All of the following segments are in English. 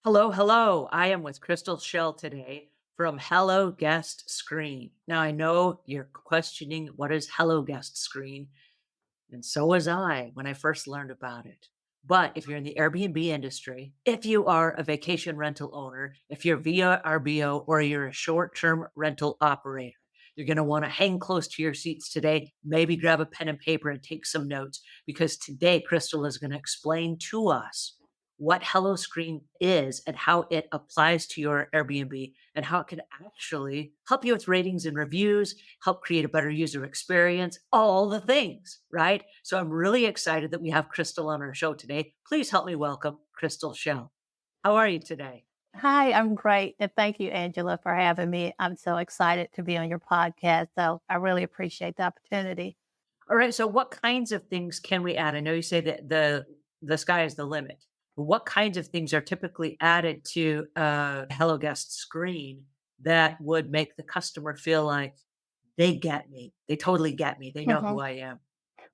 Hello, hello. I am with Crystal Shell today from Hello Guest Screen. Now, I know you're questioning what is Hello Guest Screen, and so was I when I first learned about it. But if you're in the Airbnb industry, if you are a vacation rental owner, if you're via RBO, or you're a short term rental operator, you're going to want to hang close to your seats today. Maybe grab a pen and paper and take some notes because today Crystal is going to explain to us what Hello Screen is and how it applies to your Airbnb and how it can actually help you with ratings and reviews, help create a better user experience, all the things, right? So I'm really excited that we have Crystal on our show today. Please help me welcome Crystal Shell. How are you today? Hi, I'm great. And thank you, Angela, for having me. I'm so excited to be on your podcast. So I really appreciate the opportunity. All right. So what kinds of things can we add? I know you say that the sky is the limit. But what kinds of things are typically added to a Hello Guest screen that would make the customer feel like they get me? They totally get me. They know who Mhm. I am.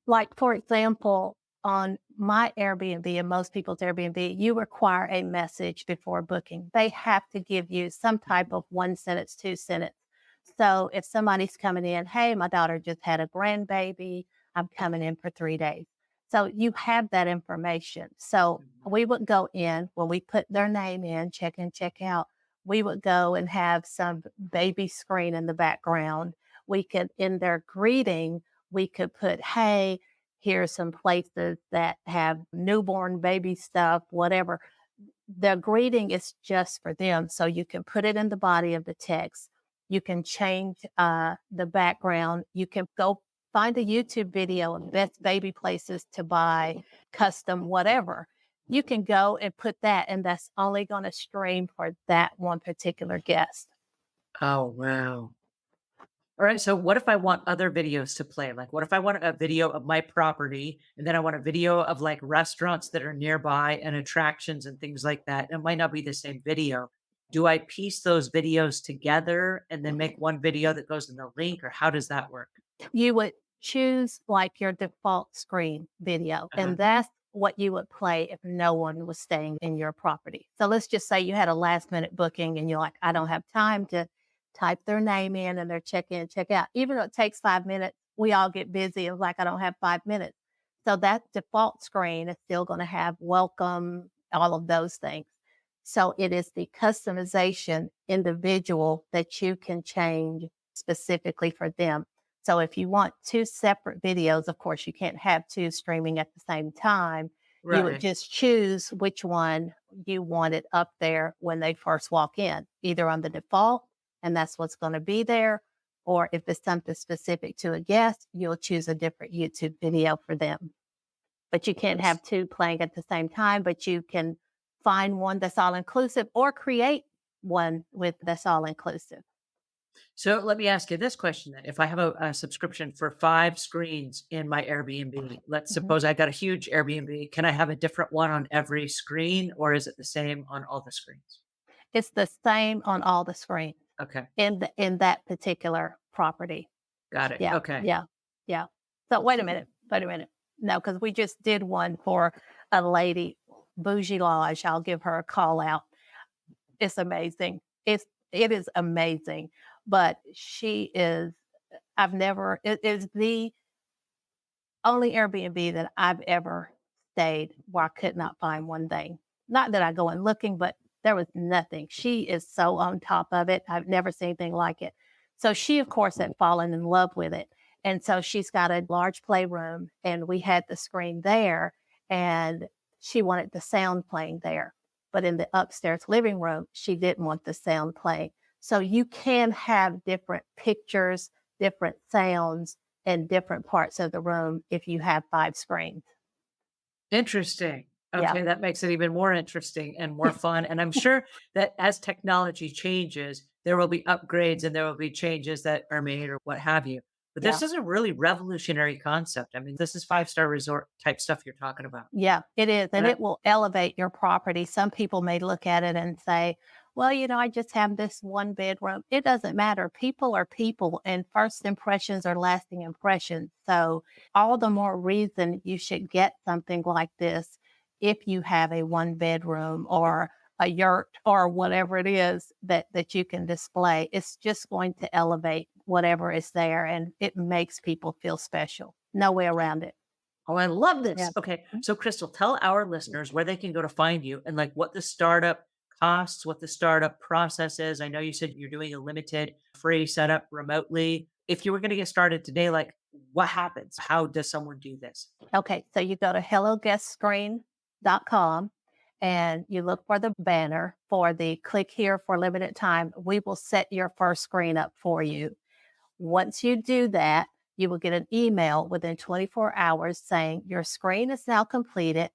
Like, for example, on my Airbnb and most people's Airbnb, you require a message before booking. They have to give you some type of one sentence, two sentence. So if somebody's coming in, hey, my daughter just had a grandbaby, I'm coming in for 3 days. So you have that information. So Mhm. we would go in when we put their name in, check out. We would go and have some baby screen in the background. We could, in their greeting, we could put, hey, here's some places that have newborn baby stuff, whatever. The greeting is just for them. So you can put it in the body of the text. You can change the background. You can go find a YouTube video of best baby places to buy, custom, whatever. You can go and put that, and that's only going to stream for that one particular guest. Oh, wow. All right. So what if I want other videos to play? Like, what if I want a video of my property and then I want a video of like restaurants that are nearby and attractions and things like that? It might not be the same video. Do I piece those videos together and then make one video that goes in the link, or how does that work? You would choose like your default screen video, Uh-huh. and that's what you would play if no one was staying in your property. So let's just say you had a last minute booking and you're like, I don't have time to type their name in and their check in, check out. Even though it takes 5 minutes, we all get busy. It's like, I don't have 5 minutes. So that default screen is still going to have welcome, all of those things. So it is the customization individual that you can change specifically for them. So if you want two separate videos, of course, you can't have two streaming at the same time. You would Right. just choose which one you wanted up there when they first walk in, either on the default, and that's what's going to be there. Or if it's something specific to a guest, you'll choose a different YouTube video for them. But you can't have two playing at the same time, but you can find one that's all inclusive or create one with that's all inclusive. So let me ask you this question then. If I have a subscription for 5 screens in my Airbnb, let's Mhm. suppose I got a huge Airbnb. Can I have a different one on every screen, or is it the same on all the screens? It's the same on all the screens. Okay. In that particular property. Got it. Yeah, Okay. yeah, yeah. So wait a minute. No, because we just did one for a lady, Bougie Lodge. I'll give her a call out. It's amazing. It is amazing. But she is I've never it is the only Airbnb that I've ever stayed where I could not find one thing. Not that I go in looking, but there was nothing. She is so on top of it. I've never seen anything like it. So she, of course, had fallen in love with it. And so she's got a large playroom, and we had the screen there, and she wanted the sound playing there. But in the upstairs living room, she didn't want the sound playing. So you can have different pictures, different sounds in different parts of the room if you have 5 screens. Interesting. Yeah. Okay, that makes it even more interesting and more fun. And I'm sure that as technology changes, there will be upgrades and there will be changes that are made or what have you. But Yeah. this is a really revolutionary concept. I mean, this is five-star resort type stuff you're talking about. Yeah, it is, and And I, it will elevate your property. Some people may look at it and say, "Well, I just have this one bedroom." It doesn't matter. People are people, and first impressions are lasting impressions. So, all the more reason you should get something like this if you have a one bedroom or a yurt or whatever it is that you can display. It's just going to elevate whatever is there, and it makes people feel special. No way around it. Oh, I love Yeah. this. Okay. So, Crystal, tell our listeners where they can go to find you and like what the startup costs, what the startup process is. I know you said you're doing a limited free setup remotely. If you were going to get started today, like what happens? How does someone do this? Okay, so you go to helloguestscreen.com and you look for the banner for the click here for limited time. We will set your first screen up for you. Once you do that, you will get an email within 24 hours saying your screen is now completed,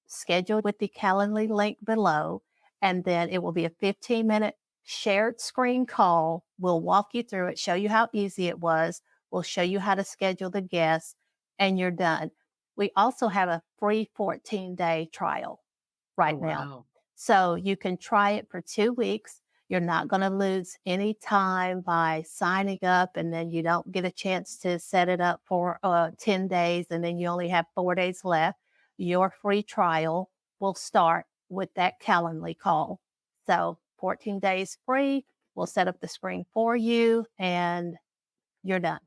scheduled with the Calendly link below, and then it will be a 15-minute shared screen call. We'll walk you through it, show you how easy it was. We'll show you how to schedule the guests, and you're done. We also have a free 14-day trial Oh, right now. wow. So you can try it for 2 weeks. You're not going to lose any time by signing up, and then you don't get a chance to set it up for 10 days, and then you only have 4 days left. Your free trial will start with that Calendly call. So 14 days free. We'll set up the screen for you, and you're done.